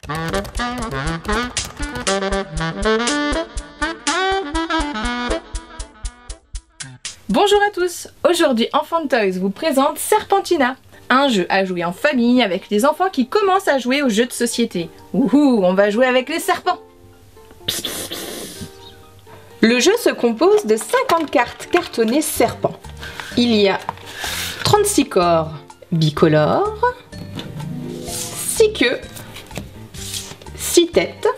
Bonjour à tous, aujourd'hui Enfant Toys vous présente Serpentina, un jeu à jouer en famille avec les enfants qui commencent à jouer aux jeux de société. Wouhou, on va jouer avec les serpents. Le jeu se compose de 50 cartes cartonnées serpents. Il y a 36 corps bicolores, 6 queues, 6 têtes,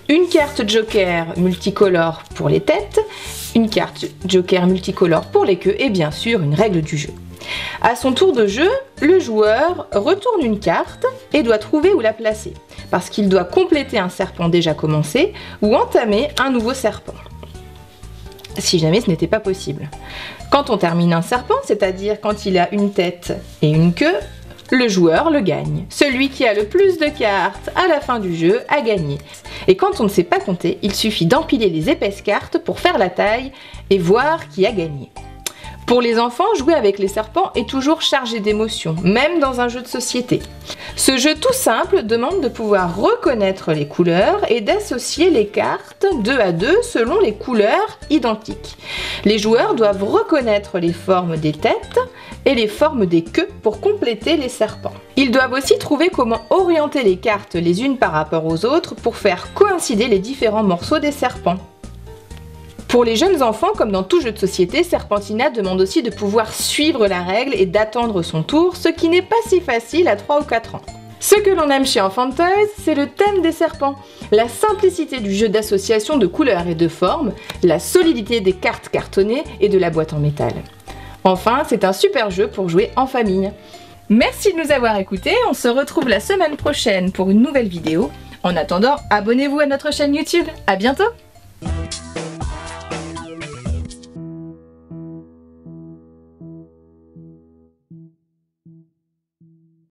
une carte joker multicolore pour les têtes, une carte joker multicolore pour les queues et bien sûr une règle du jeu. À son tour de jeu, le joueur retourne une carte et doit trouver où la placer, parce qu'il doit compléter un serpent déjà commencé ou entamer un nouveau serpent, si jamais ce n'était pas possible. Quand on termine un serpent, c'est-à-dire quand il a une tête et une queue, le joueur le gagne. Celui qui a le plus de cartes à la fin du jeu a gagné. Et quand on ne sait pas compter, il suffit d'empiler les épaisses cartes pour faire la taille et voir qui a gagné. Pour les enfants, jouer avec les serpents est toujours chargé d'émotions, même dans un jeu de société. Ce jeu tout simple demande de pouvoir reconnaître les couleurs et d'associer les cartes 2 à 2 selon les couleurs identiques. Les joueurs doivent reconnaître les formes des têtes et les formes des queues pour compléter les serpents. Ils doivent aussi trouver comment orienter les cartes les unes par rapport aux autres pour faire coïncider les différents morceaux des serpents. Pour les jeunes enfants, comme dans tout jeu de société, Serpentina demande aussi de pouvoir suivre la règle et d'attendre son tour, ce qui n'est pas si facile à 3 ou 4 ans. Ce que l'on aime chez Enfant Toys, c'est le thème des serpents, la simplicité du jeu d'association de couleurs et de formes, la solidité des cartes cartonnées et de la boîte en métal. Enfin, c'est un super jeu pour jouer en famille. Merci de nous avoir écoutés, on se retrouve la semaine prochaine pour une nouvelle vidéo. En attendant, abonnez-vous à notre chaîne YouTube. À bientôt!